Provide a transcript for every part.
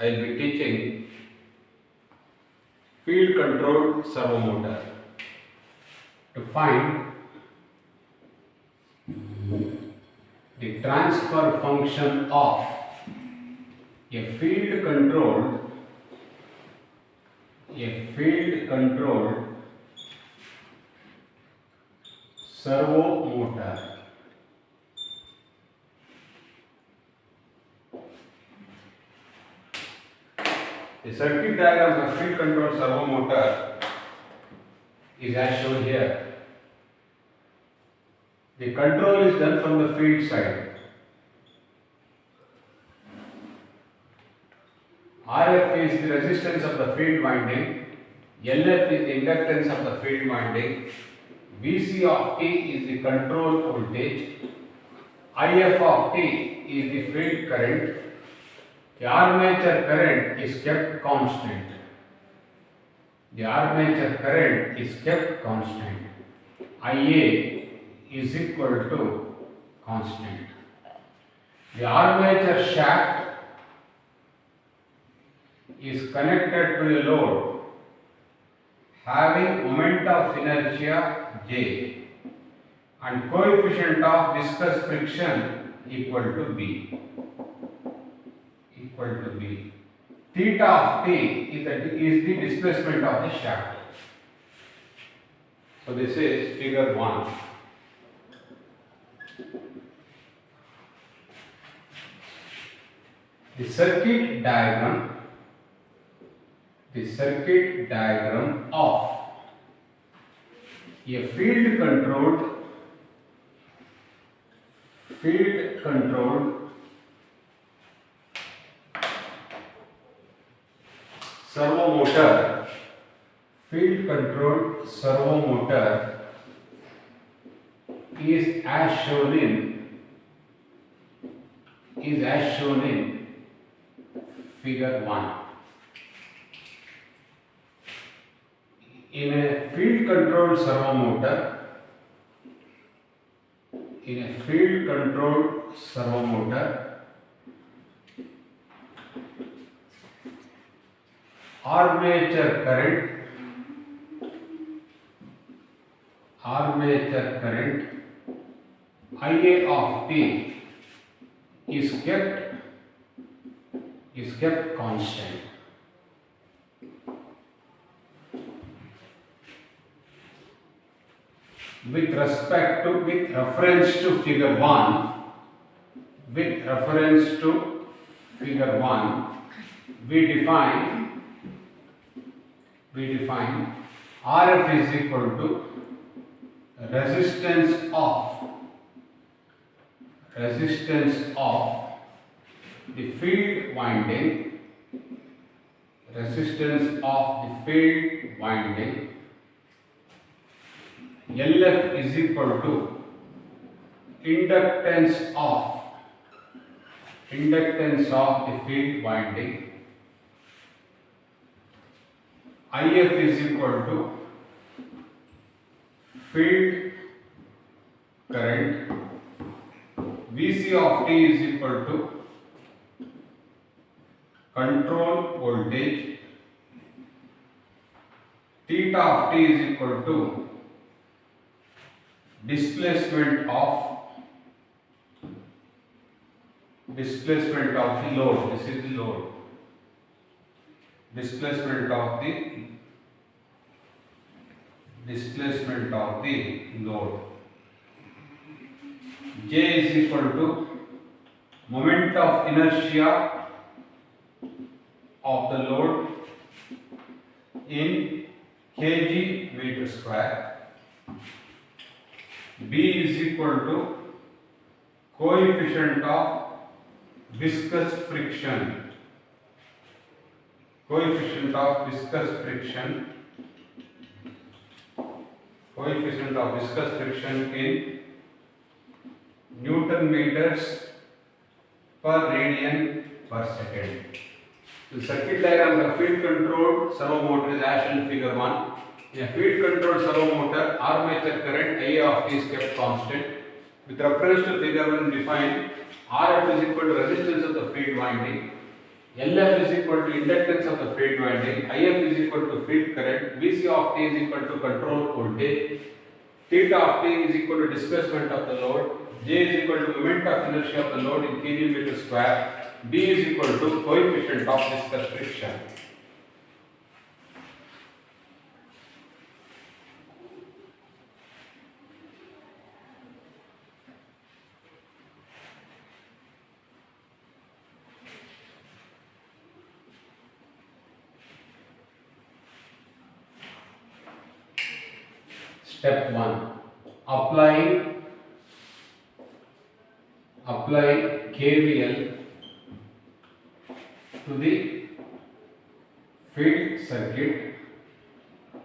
I will be teaching field controlled servo motor. To find the transfer function of a field controlled servo motor. The circuit diagram of field controlled servo motor is as shown here. The control is done from the field side. RF is the resistance of the field winding, LF is the inductance of the field winding, Vc of t is the control voltage, If of t is the field current, the armature current is kept constant. The armature current is kept constant. Ia is equal to constant. The armature shaft is connected to a load having moment of inertia J and coefficient of viscous friction equal to B. Theta of T is the displacement of the shaft. So this is figure 1. The circuit diagram of a field controlled servo motor is as shown in figure 1. In a field controlled servo motor, armature current Ia of t is kept constant. With reference to figure 1, we define Rf is equal to resistance of the field winding, LF is equal to inductance of the field winding, If is equal to field current, Vc of t is equal to control voltage, theta of t is equal to displacement of the load. This is the load. Displacement of the load. J is equal to moment of inertia of the load in kg meter square. B is equal to coefficient of viscous friction. Coefficient of viscous friction in Newton meters per radian per second. The circuit diagram of a field controlled servo motor is as shown in figure 1. In a field controlled servo motor, armature current Ia of t is kept constant. With reference to figure 1, define Rf is equal to resistance of the field winding, LF is equal to inductance of the field winding, IF is equal to field current, VC of T is equal to control voltage, theta of T is equal to displacement of the load, J is equal to moment of inertia of the load in kN square, B is equal to coefficient of viscous friction. Step 1. Apply KVL to the field circuit.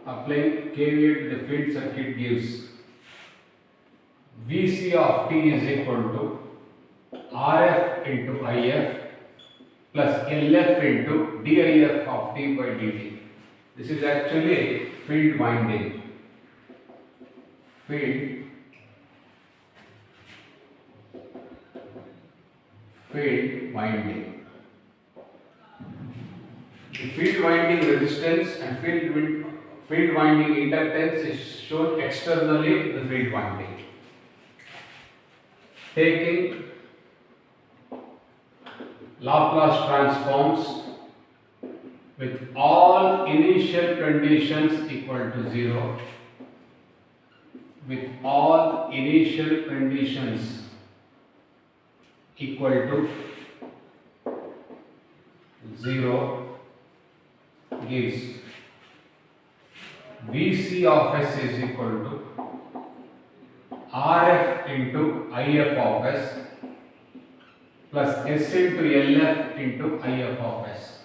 Applying KVL to the field circuit gives VC of T is equal to RF into IF plus LF into DIF of T by dt. This is actually field winding. Field winding. The field winding resistance and field winding inductance is shown externally in the field winding. Taking Laplace transforms with all initial conditions equal to 0. With all initial conditions equal to 0 gives VC of S is equal to RF into IF of S plus S into LF into IF of S.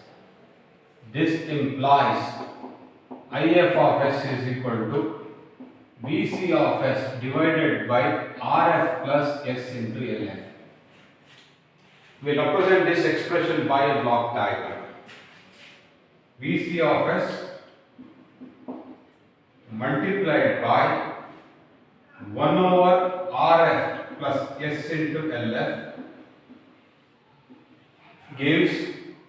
This implies IF of S is equal to VC of S divided by RF plus S into LF. We will represent this expression by a block diagram. VC of S multiplied by 1 over RF plus S into LF gives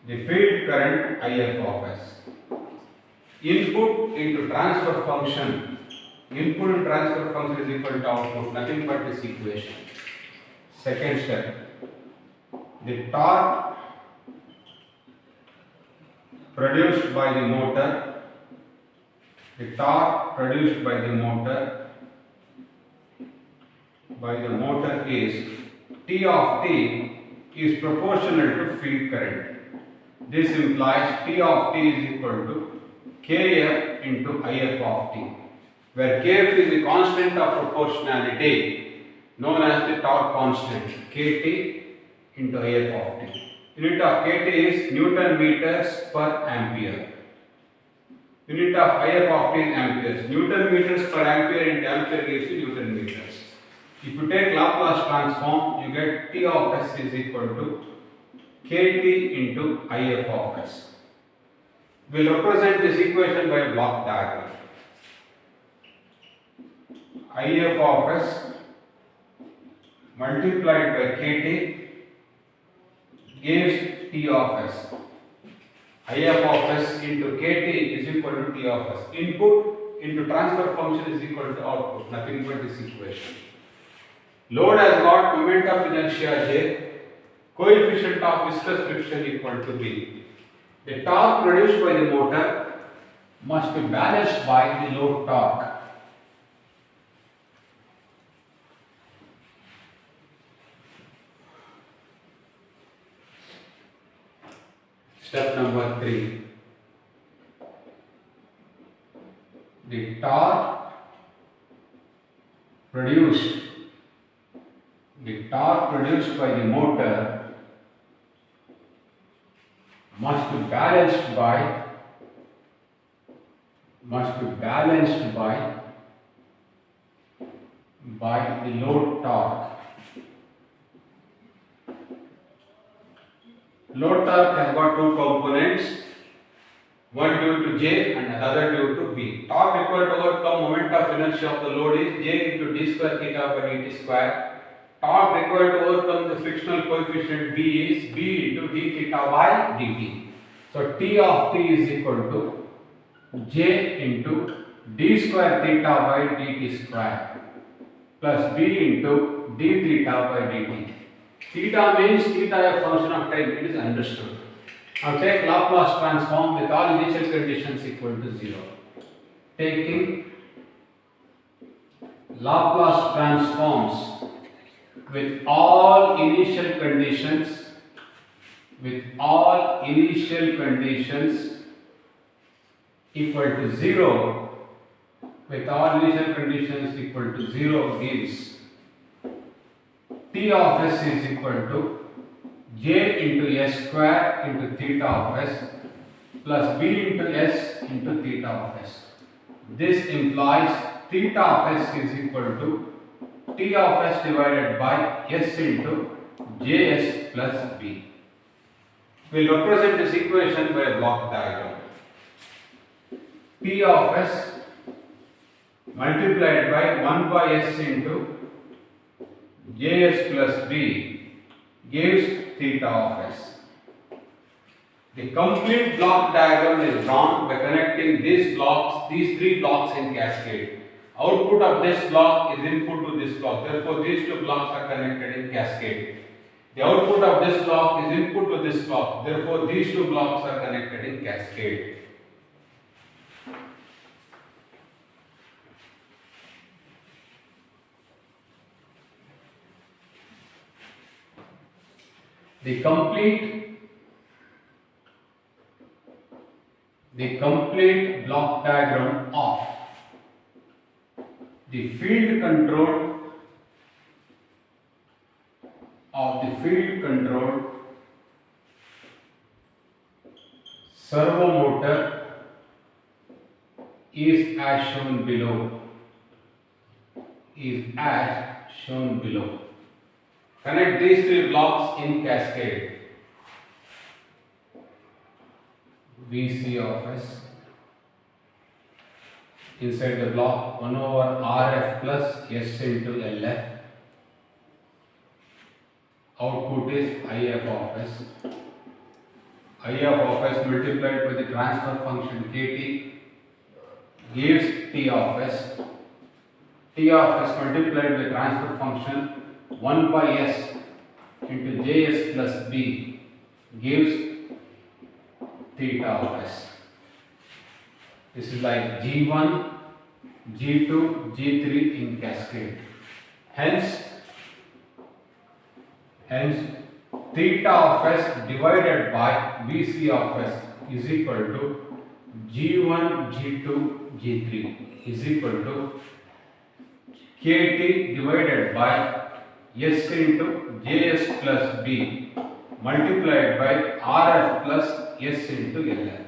the field current IF of S. Input into transfer function. Input and transfer function is equal to output, nothing but this equation. Second step, the torque produced by the motor, is T of T is proportional to field current. This implies T of T is equal to Kf into If of T, where Kf is the constant of proportionality known as the torque constant, Kt into If of T. Unit of Kt is Newton meters per ampere. Unit of If of T is amperes. Newton meters per ampere into ampere gives you Newton meters. If you take Laplace transform, you get T of S is equal to Kt into If of S. We will represent this equation by a block diagram. If of S multiplied by Kt gives T of S. If of S into Kt is equal to T of S. Input into transfer function is equal to output, nothing but this equation. Load has got moment of inertia J, coefficient of viscous friction equal to B. The torque produced by the motor must be balanced by the load torque. Step number 3. The torque produced by the motor must be balanced by the load torque. Load torque has got two components, one due to J and another due to B. Torque required to overcome moment of inertia of the load is J into d square theta by dt square. torque required to overcome the frictional coefficient B is B into d theta by dt. So T of t is equal to J into d square theta by dt square plus B into d theta by dt. Theta means theta a function of time, it is understood. Now take Laplace transform with all initial conditions equal to 0. Taking Laplace transforms with all initial conditions equal to 0, with all initial conditions equal to 0 gives T of s is equal to J into s square into theta of s plus B into s into theta of s. This implies theta of s is equal to T of s divided by s into Js plus B. We will represent this equation by a block diagram. P of s multiplied by 1 by s into Js plus B gives theta of s. The complete block diagram is drawn by connecting these three blocks in cascade. Output of this block is input to this block. Therefore, these two blocks are connected in cascade. The output of this block is input to this block. Therefore, these two blocks are connected in cascade. The complete block diagram of the field control servo motor is as shown below. Connect these three blocks in cascade. Vc of s inside the block 1 over Rf plus s into Lf. Output is If of s. If of s multiplied by the transfer function Kt gives T of s. T of s multiplied by transfer function 1 by s into Js plus B gives theta of s. This is like G1, G2, G3 in cascade. Hence theta of s divided by Vc of s is equal to G1, G2, G3 is equal to Kt divided by S into Js plus B multiplied by Rf plus S into Lf.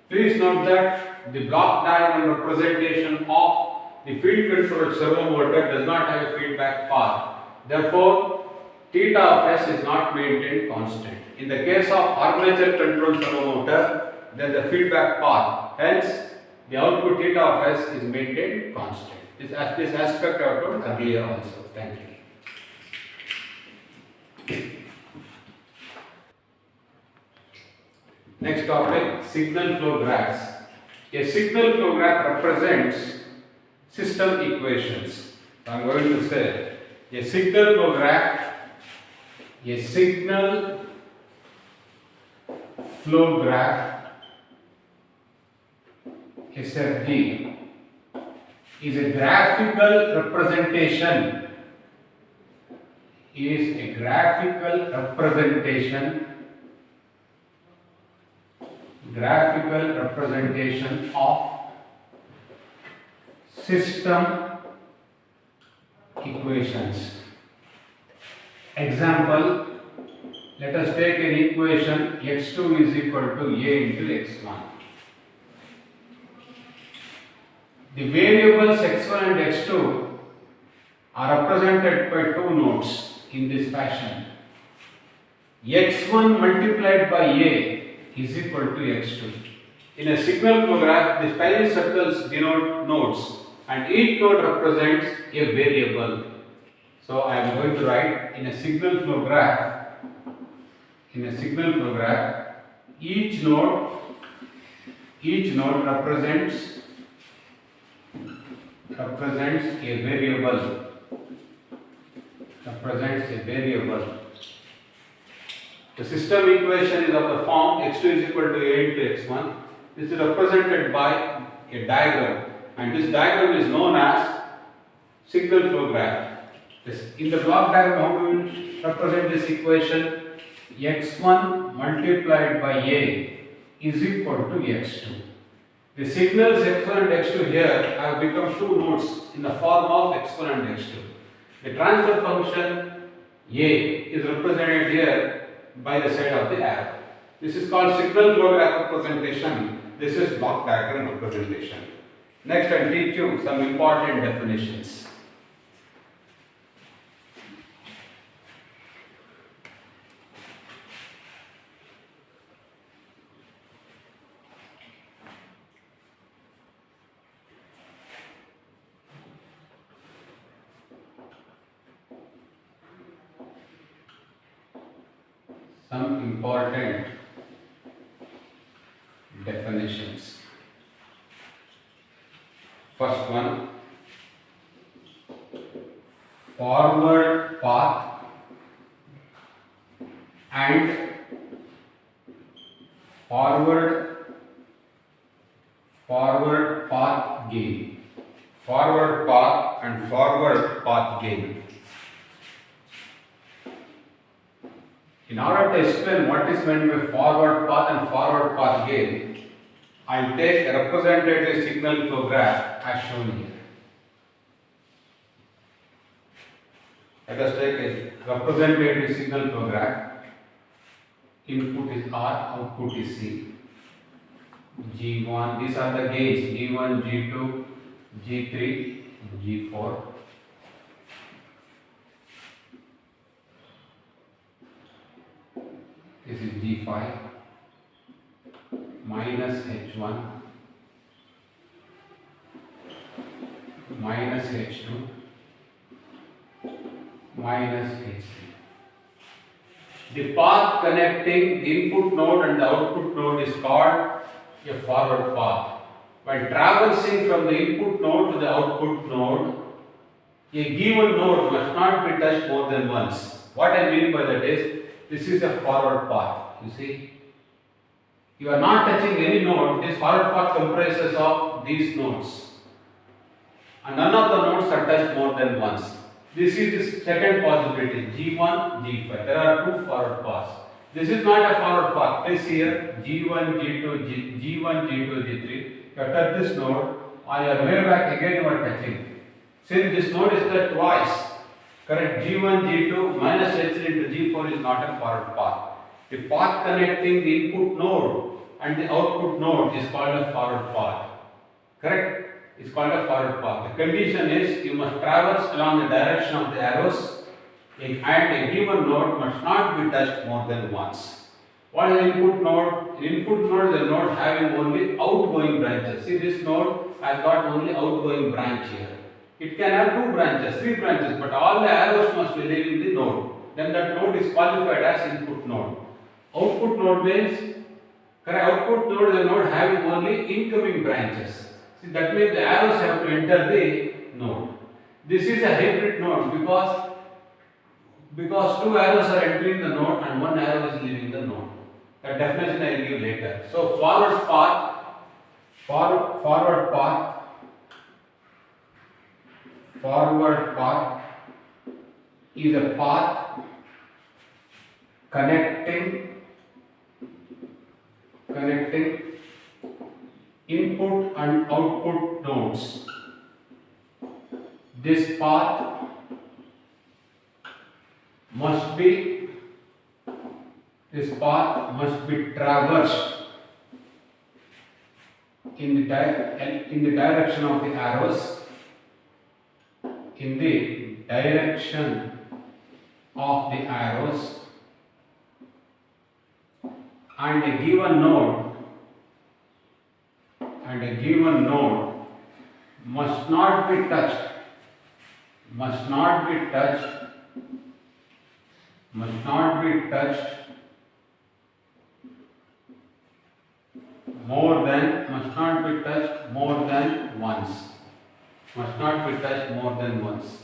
Please note that the block diagram representation of the field controlled servo motor does not have a feedback path. Therefore, theta of s is not maintained constant. In the case of armature controlled servo motor, there is a feedback path. Hence, the output theta of s is maintained constant. This aspect I told earlier also. Thank you. Next topic, signal flow graphs. A signal flow graph represents system equations. So I am going to say a signal flow graph, SFG, is a graphical representation of system equations. Example, let us take an equation x2 is equal to a into x1. The variables x1 and x2 are represented by two nodes in this fashion. x1 multiplied by a is equal to x2. In a signal flow graph, the tiny circles denote nodes and each node represents a variable. So I am going to write in a signal flow graph. In a signal flow graph, each node represents a variable. The system equation is of the form x2 is equal to a into x1. This is represented by a diagram, and this diagram is known as signal flow graph. In the block diagram, how do we represent this equation? X1 multiplied by A is equal to X2. The signals X1 and X2 here have become two nodes in the form of X1 and X2. The transfer function A is represented here by the side of the arrow. This is called signal flow graph representation. This is block diagram representation. Next, I'll teach you some important definitions. Some important definitions. First one, forward path and forward path gain. Forward path and forward path gain. In order to explain what is meant by forward path and forward path gain, I will take a representative signal flow graph as shown here. Let us take a representative signal flow graph. Input is R, output is C. G1, these are the gains, G1, G2, G3, G4. This is G5 minus H1 minus H2 minus H3. The path connecting the input node and the output node is called a forward path. While traversing from the input node to the output node, a given node must not be touched more than once. What I mean by that is, this is a forward path. You see, you are not touching any node. This forward path comprises of these nodes, and none of the nodes are touched more than once. This is the second possibility, G1, G5. There are two forward paths. This is not a forward path. Please here, G1, G2, G1, G2, G3. You have touched this node. On your way back again you are touching. Since this node is touched twice, correct, G1, G2 minus H3 into G4 is not a forward path. The path connecting the input node and the output node is called a forward path. Correct? It's called a forward path. The condition is you must traverse along the direction of the arrows, and a given node must not be touched more than once. What is the input node? The input node is a node having only outgoing branches. See, this node has got only outgoing branch here. It can have two branches, three branches, but all the arrows must be leaving the node. Then that node is qualified as input node. Output node means, correct, output node is a node having only incoming branches. See, that means the arrows have to enter the node. This is a hybrid node because two arrows are entering the node and one arrow is leaving the node. That definition I will give later. So forward path is a path connecting input and output nodes. This path must be traversed in the direction of the arrows. In the direction of the arrows, and a given node must not be touched must not be touched, must not be touched more than, must not be touched more than once, must not be touched more than once.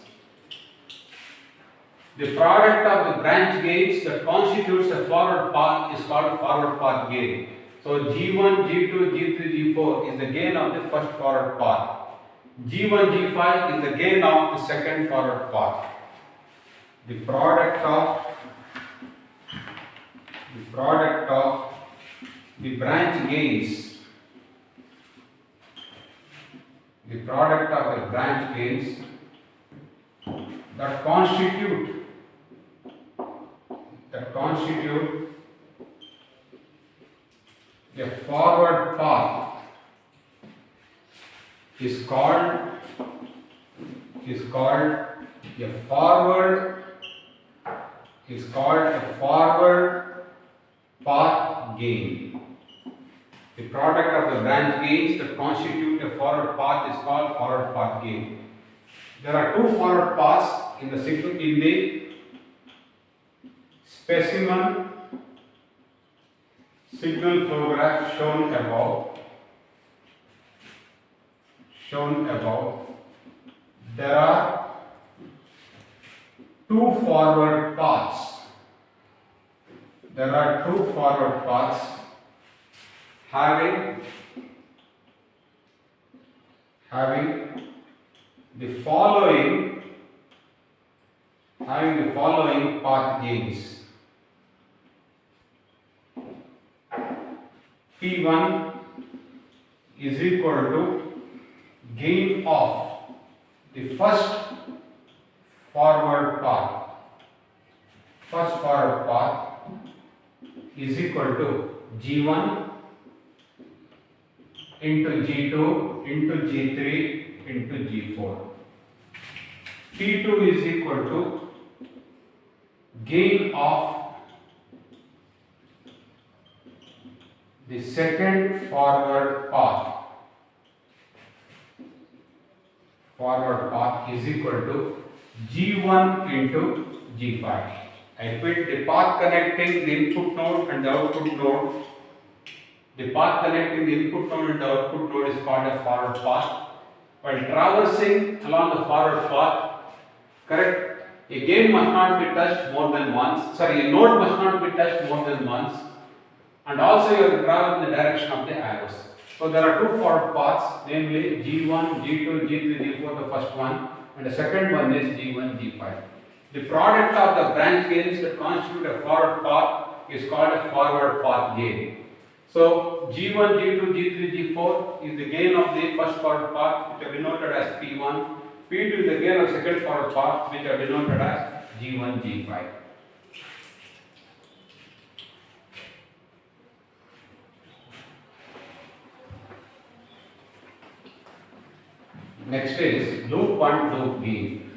The product of the branch gains that constitutes a forward path is called forward path gain. So G1, G2, G3, G4 is the gain of the first forward path. G1, G5 is the gain of the second forward path. The product of the branch gains, the product of the branch gains that constitute a forward path is called a forward path gain. The product of the branch gains that constitute a forward path is called forward path gain. There are two forward paths in the specimen signal flow graph shown above. There are two forward paths. Having the following path gains. P1 is equal to gain of the first forward path. First forward path is equal to G1 into G2 into G3 into G4. P2 is equal to gain of the second forward path. Forward path is equal to G1 into G5. I put the path connecting the input node and the output node. The path connecting the input node and the output node is called a forward path. While traversing along the forward path, correct, a gain must not be touched more than once. Sorry, a node must not be touched more than once. And also you have to travel in the direction of the arrows. So there are two forward paths, namely G1, G2, G3, G4, the first one, and the second one is G1, G5. The product of the branch gains that constitute a forward path is called a forward path gain. So G1, G2, G3, G4 is the gain of the first forward path, which are denoted as P1. P2 is the gain of second forward path, which are denoted as G1, G5. Next is loop 1, loop gain.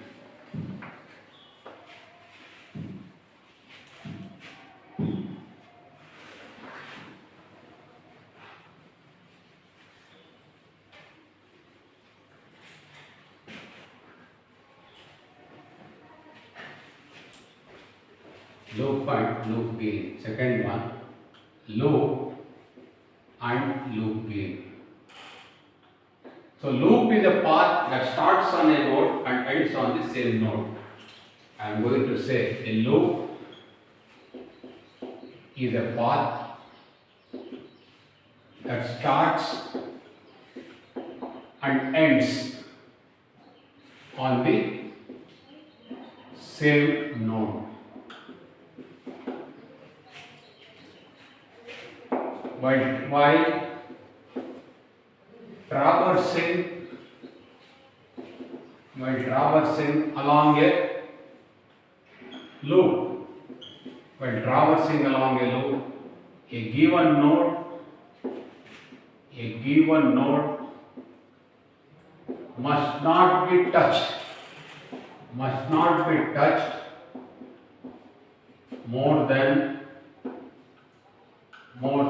Loop 1, loop gain. Second one, loop and loop gain. So loop is a path that starts on a node and ends on the same node. I am going to say a loop is a path that starts and ends on the same node. While traversing along a loop, a given node must not be touched more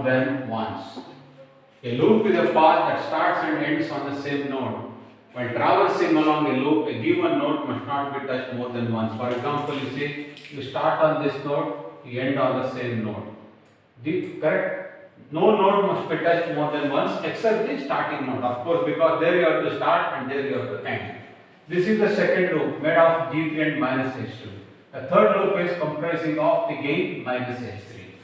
than once. A loop is a path that starts and ends on the same node. While traversing along a loop, a given node must not be touched more than once. For example, you say you start on this node, you end on the same node. Correct? No node must be touched more than once except the starting node. Of course, because there you have to start and there you have to end. This is the second loop made of G3 and minus H2. The third loop is comprising of the gain minus H3.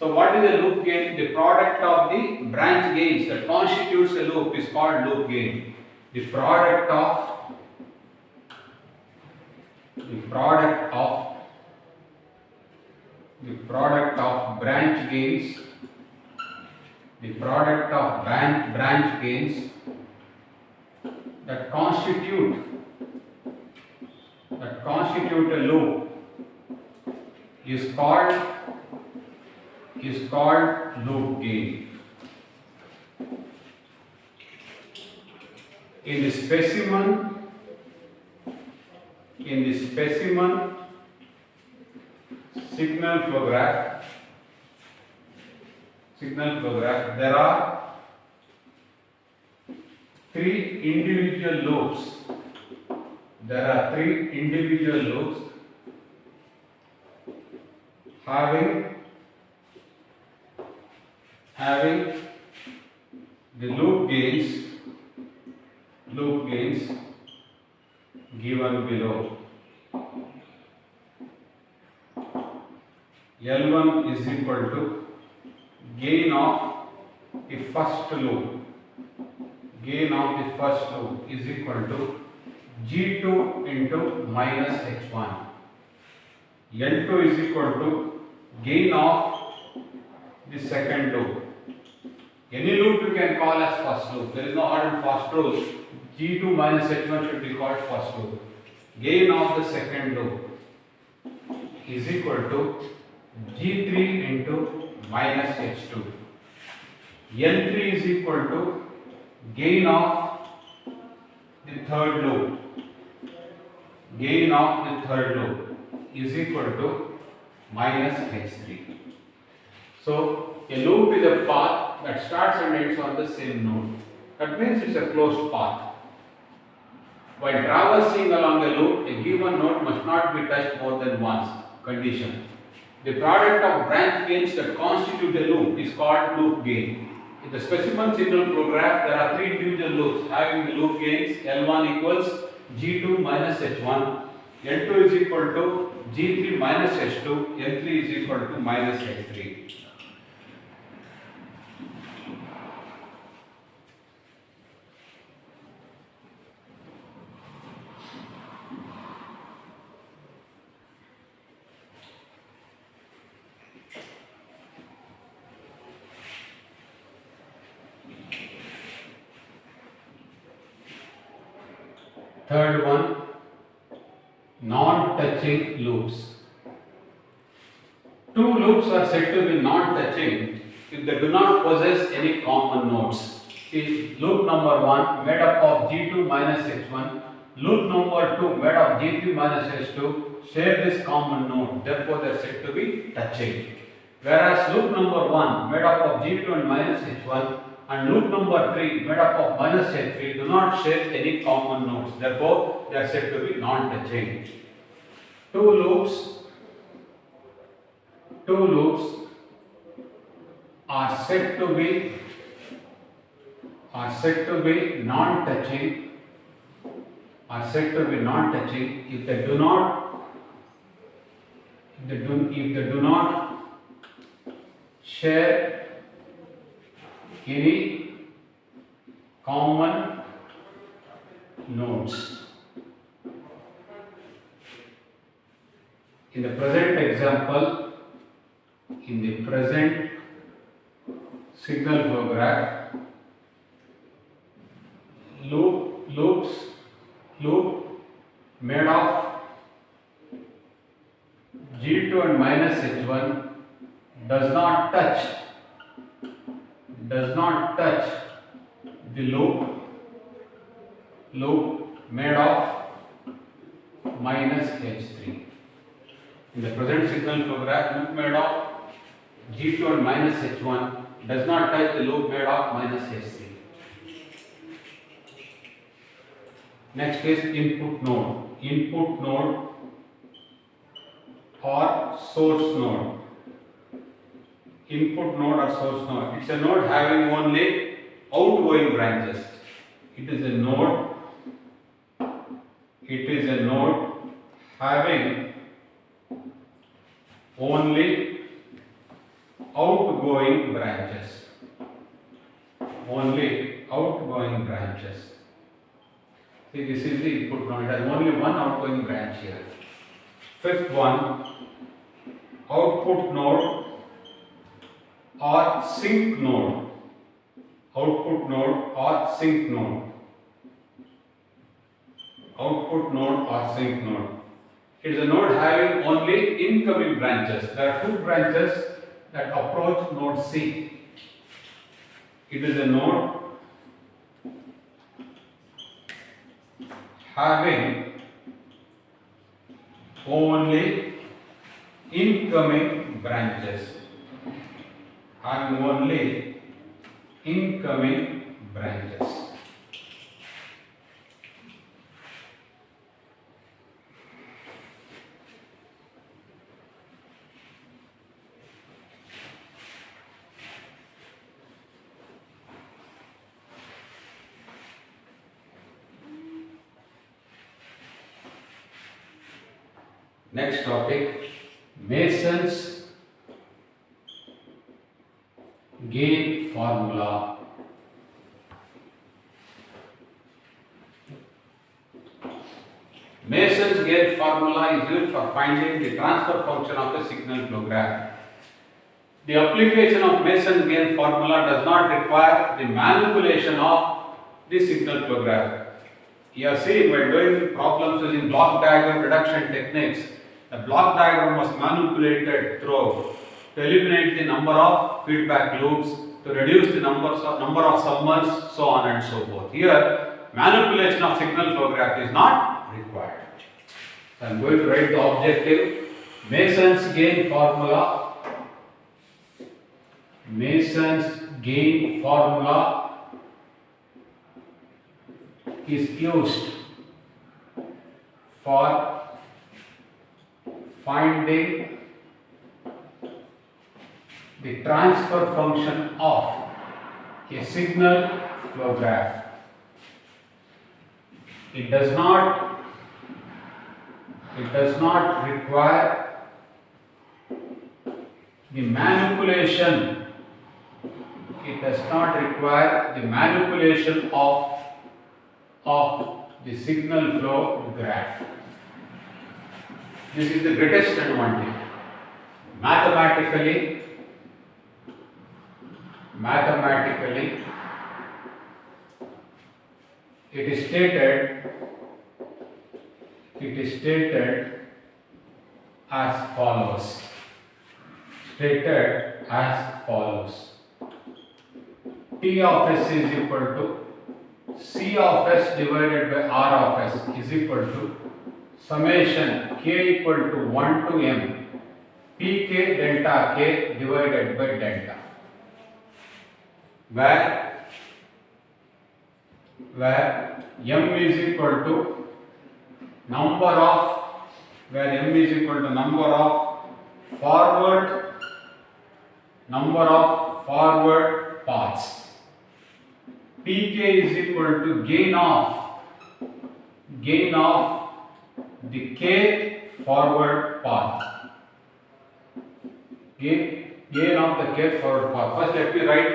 So what is the loop gain? The product of the branch gains that constitutes a loop is called loop gain. The product of branch gains, branch gains that constitute a loop is called loop gain. In the specimen signal flow graph, there are three individual loops. Having the loop gains given below. L1 is equal to gain of the first loop. Is equal to G2 into minus H1. L2 is equal to gain of the second loop. Any loop you can call as first loop. There is no hard and fast rule. G2 minus H1 should be called first loop. Gain of the second loop is equal to G3 into minus H2. L3 is equal to gain of the third loop. Is equal to minus H3. So a loop is a path that starts and ends on the same node. That means it's a closed path. While traversing along a loop, a given node must not be touched more than once. Condition. The product of branch gains that constitute a loop is called loop gain. In the specimen signal flow graph, there are three individual loops having the loop gains. L1 equals G2 minus H1, L2 is equal to G3 minus H2, L3 is equal to minus H3. Third one, non-touching loops. Two loops are said to be non-touching if they do not possess any common nodes. See, loop number 1 made up of G2 minus H1, loop number 2 made of G3 minus H2 share this common node, therefore they are said to be touching. Whereas loop number 1 made up of G2 and minus H1 and loop number 3 made up of minus H3 do not share any common nodes, therefore they are said to be non-touching. Two loops are said to be non-touching if they do not share any common nodes. In the present example, in the present signal flow graph, loop made of G2 and minus H1 does not touch the loop made of minus H3. In the present signal flow graph, loop made of G2 and minus H1 does not touch the loop made of minus H3. Next is input node. Input node or source node. Input node or source node. It's a node having only outgoing branches. It is a node. It is a node having only outgoing branches. Only outgoing branches. See, this is the input node. It has only one outgoing branch here. Fifth one, output node or sink node. Output node or sink node. Output node or sink node. It is a node having only incoming branches. There are two branches that approach node C. It is a node having only incoming branches. Having only incoming branches. Next topic, Mason's gain formula. Mason's gain formula is used for finding the transfer function of a signal flow graph. The application of Mason's gain formula does not require the manipulation of the signal flow graph. You have seen when doing problems using block diagram reduction techniques, the block diagram was manipulated through to eliminate the number of feedback loops, to reduce the number of summers, so on and so forth. Here, manipulation of signal flow graph is not required. I am going to write the objective. Mason's gain formula. Mason's gain formula is used for finding the transfer function of a signal flow graph. It does not require the manipulation. It does not require the manipulation of the signal flow graph. This is the greatest advantage. Mathematically, it is stated as follows. T of s is equal to C of s divided by R of s is equal to summation k equal to 1 to m pk delta k divided by delta, where m is equal to number of forward paths. Pk is equal to gain of the k forward path. Gain of the k forward path. First let me write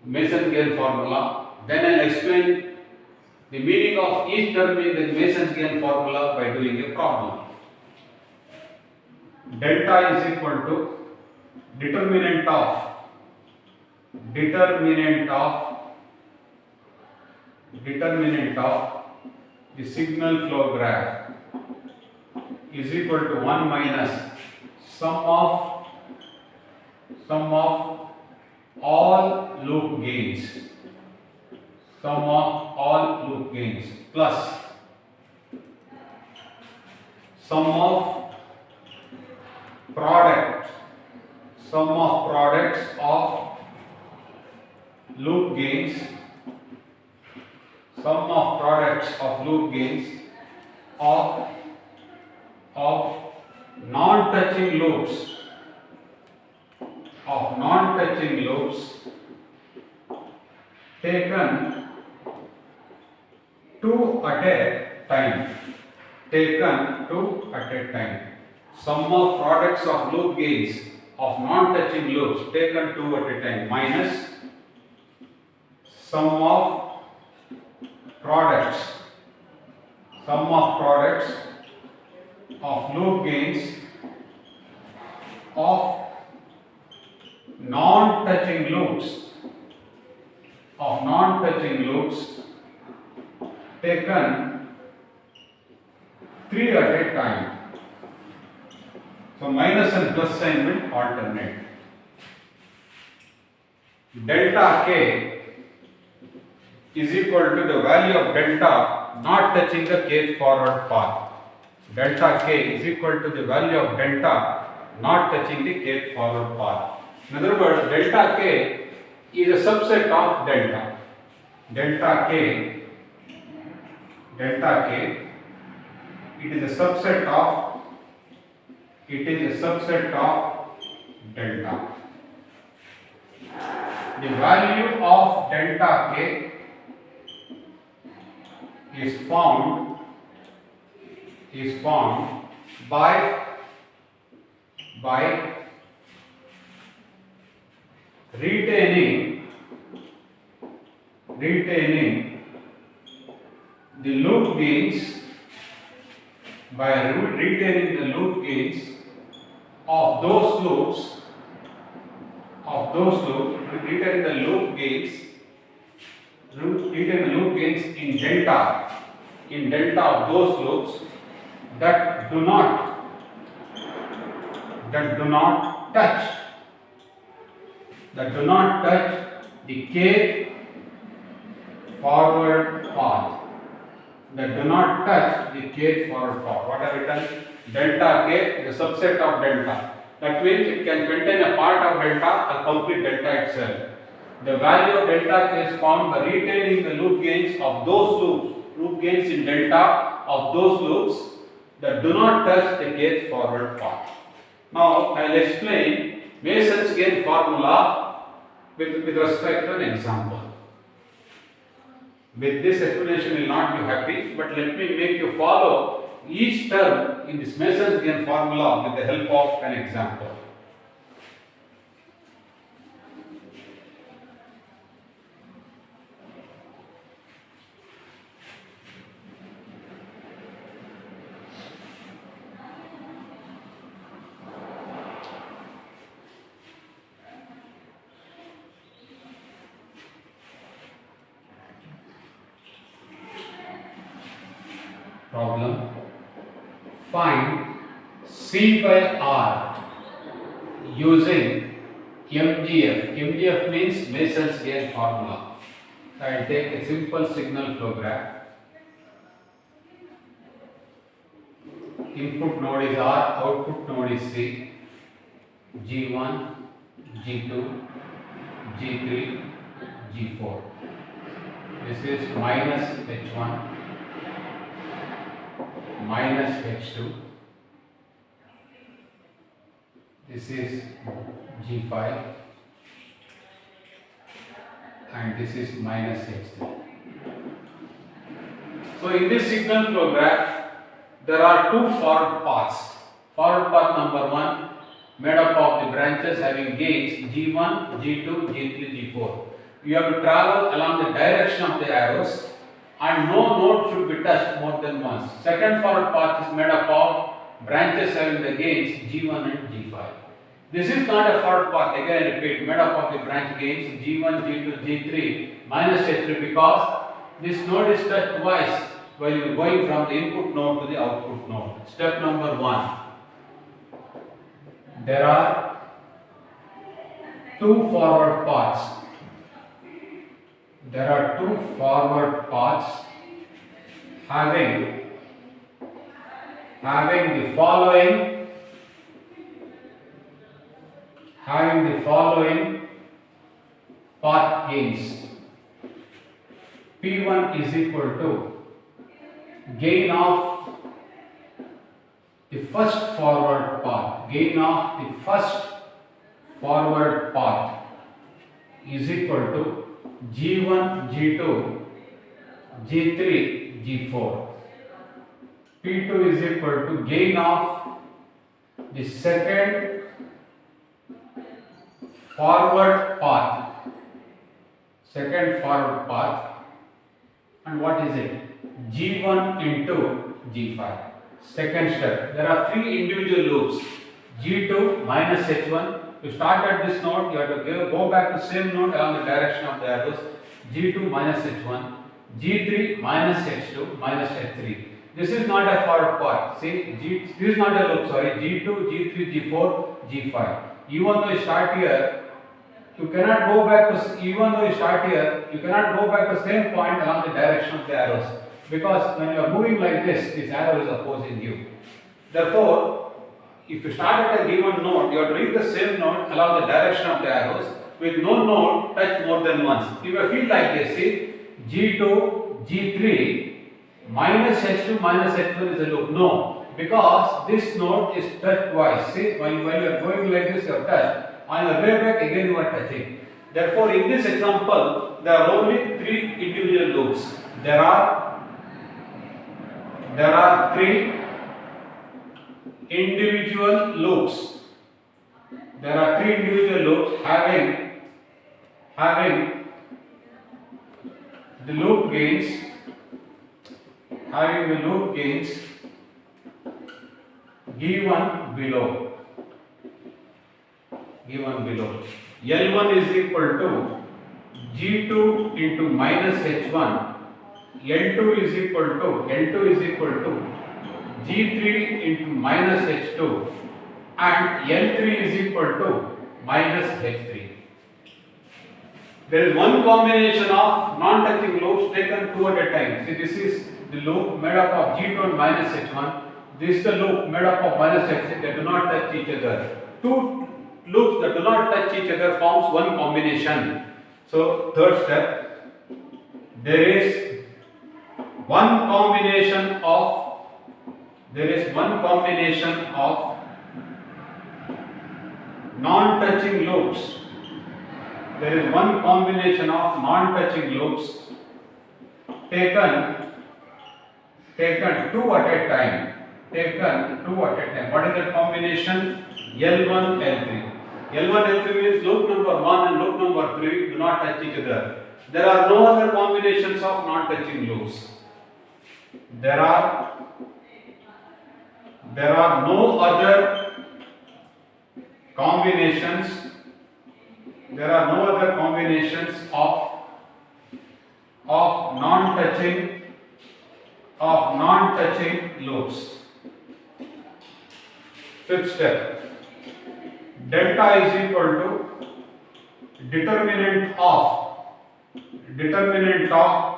Mason gain formula. Then I will explain the meaning of each term in the Mason's gain formula by doing a problem. Delta is equal to determinant of the signal flow graph is equal to 1 minus sum of all loop gains plus sum of products of loop gains sum of products of loop gains of non-touching loops taken two at a time. Sum of products of loop gains of non-touching loops taken two at a time minus sum of products of loop gains of non-touching loops taken three at a time. So minus and plus sign will alternate. Delta k is equal to the value of delta not touching the kth forward path. Delta k is equal to the value of delta not touching the kth forward path. In other words, delta k is a subset of delta. Delta k, it is a subset of delta. The value of delta k is found by retaining the loop gains of those loops retaining the loop gains in delta of those loops that do not touch the kth forward path. What are written? Delta k is a subset of delta. That means it can contain a part of delta, a complete delta itself. The value of delta k is found by retaining the loop gains of those loop gains in delta of those loops that do not touch the kth forward path. Now I will explain Mason's gain formula with respect to an example. With this explanation you will not be happy, but let me make you follow each term in this Mason's gain formula with the help of an example. Problem. Find C by R using MGF. MGF means Mason's gain formula. So I will take a simple signal flow graph. Input node is R, output node is C. G1, G2, G3, G4. This is minus H1, minus H2, this is G5, and this is minus H3. So in this signal flow graph, there are two forward paths. Forward path number 1 made up of the branches having gains G1, G2, G3, G4. You have to travel along the direction of the arrows, and no node should be touched more than once. Second forward path is made up of branches having the gains G1 and G5. This is not a forward path, again I repeat, made up of the branch gains G1, G2, G3 minus H3, because this node is touched twice while you are going from the input node to the output node. Step number 1. There are two forward paths. Having the following path gains. P P1 is equal to gain of the first forward path. Gain of the first forward path is equal to G1, G2, G3, G4. P2 is equal to gain of the second forward path. Second forward path. And what is it? G1 into G5. Second step. There are three individual loops. G2 minus H1. You start at this node, you have to go back to same node along the direction of the arrows. G2 minus H1. G3 minus H2 minus H3. This is not a forward path. See, this is not a loop, sorry. G2, G3, G4, G5. Even though you start here, you cannot go back to, even though you start here, you cannot go back to same point along the direction of the arrows. Because when you are moving like this arrow is opposing you. Therefore, if you start at a given node, you have to reach the same node along the direction of the arrows with no node touch more than once. You may feel like this, see, G2, G3, minus H2 minus H1 is a loop. No, because this node is touched twice. See, while you are going like this, you have touched. On your way back, again you are touching. Therefore, in this example, there are only three individual loops. There are three individual loops. There are three individual loops having the loop gains. Having the loop gains given below. L1 is equal to G2 into minus H1. L2 is equal to G3 into minus H2, and L3 is equal to minus H3. There is one combination of non-touching loops taken two at a time. See, this is the loop made up of G2 and minus H1. This is the loop made up of minus H3. They do not touch each other. Two loops that do not touch each other forms one combination. So, third step, there is one combination of non-touching loops. There is one combination of non-touching loops taken two at a time. What is that combination? L1, L3. L1, L3 means loop number 1 and loop number 3 do not touch each other. There are no other combinations of non-touching loops. There are no other combinations. There are no other combinations of non-touching loops. Fifth step. Delta is equal to determinant of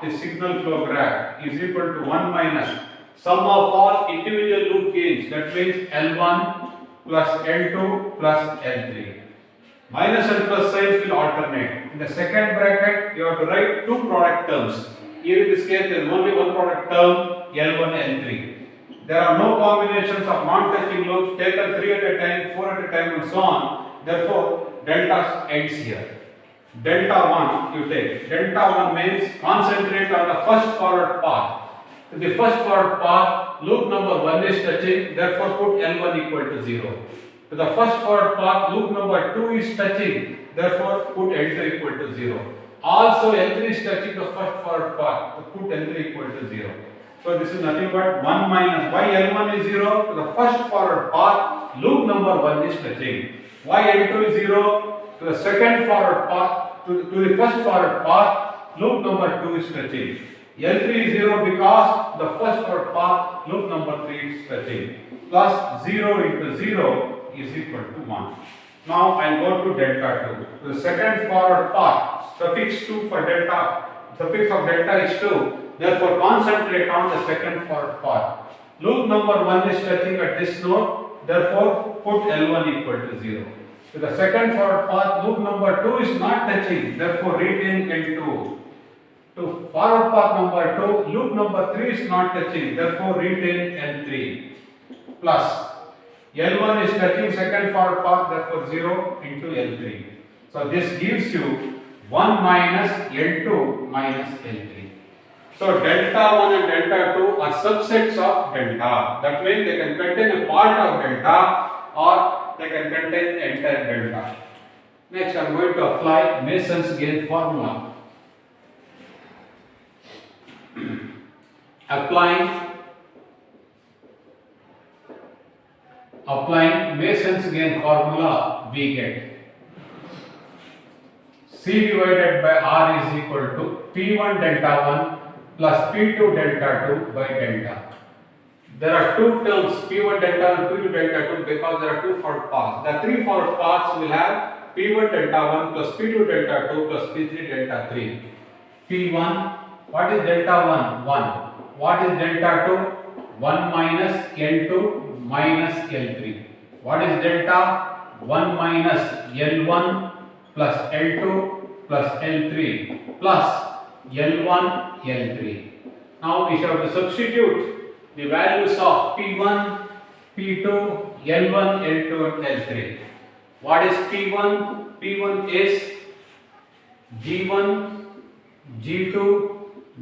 the signal flow graph is equal to 1 minus sum of all individual loop gains. That means L1 plus L2 plus L3. Minus and plus signs will alternate. In the second bracket, you have to write two product terms. Here in this case, there is only one product term, L1, L3. There are no combinations of non-touching loops taken 3 at a time, 4 at a time and so on. Therefore, delta ends here. Delta 1 you take. Delta 1 means concentrate on the first forward path. To the first forward path, loop number 1 is touching, therefore put L1 equal to 0. To the first forward path, loop number 2 is touching, therefore put L2 equal to 0. Also L3 is touching the first forward path, so put L3 equal to 0. So this is nothing but 1 minus why L1 is 0, to the first forward path, loop number 1 is touching. Why L2 is 0, to the second forward path, to the first forward path, loop number 2 is touching. L3 is 0 because the first forward path, loop number 3 is touching. Plus 0 into 0 is equal to 1. Now I will go to delta 2. The second forward path, suffix 2 for delta, suffix of delta is 2. Therefore, concentrate on the second forward path. Loop number 1 is touching at this node, therefore put L1 equal to 0. So the second forward path, loop number 2 is not touching, therefore retain L2. To to forward path number 2, loop number 3 is not touching, therefore retain L3 plus L1 is touching second forward path, therefore 0 into L3. So this gives you 1 minus L2 minus L3. So delta 1 and delta 2 are subsets of delta. That means they can contain a part of delta or they can contain the entire delta. Next I am going to apply Mason's gain formula. Applying Mason's gain formula, we get C divided by R is equal to P1 delta 1 plus P2 delta 2 by delta. There are two terms P1 delta 1 and P2 delta 2 because there are two forward paths. The three forward paths will have P1 delta 1 plus P2 delta 2 plus P3 delta 3. P1, what is delta 1? 1. What is delta 2? 1 minus L2 minus L3. What is delta? 1 minus L1 plus L2 plus L3 plus L1 L3. Now we shall have to substitute the values of P1, P2, L1, L2 and L3. What is P1? P1 is G1, G2,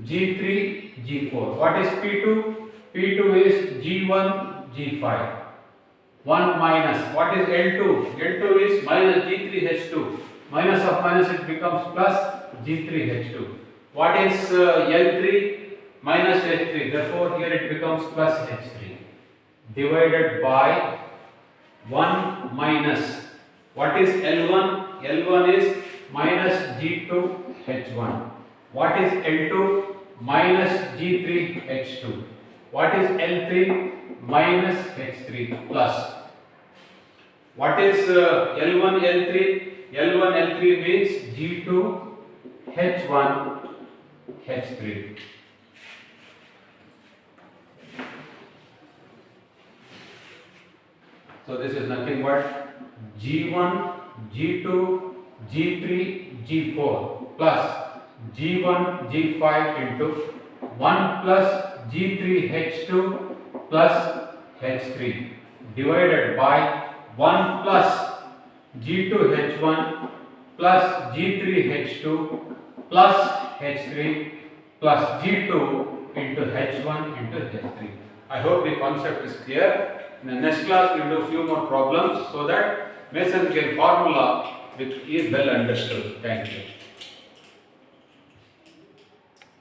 G3, G4. What is P2? P2 is G1, G5. 1 minus, what is L2? L2 is minus G3H2. Minus of minus it becomes plus G3H2. What is L3? Minus H3. Therefore here it becomes plus H3. Divided by 1 minus. What is L1? L1 is minus G2H1. What is L2? Minus G3H2. What is L3? Minus H3 plus. What is L1, L3? L1, L3 means G2, H1, H3. So this is nothing but G1, G2, G3, G4 plus G1, G5 into 1 plus G3H2 plus H3 divided by 1 plus G2H1 plus G3H2 plus H3 plus G2 into H1 into H3. I hope the concept is clear. In the next class we will do a few more problems so that Mason's gain formula which is well understood. Thank you.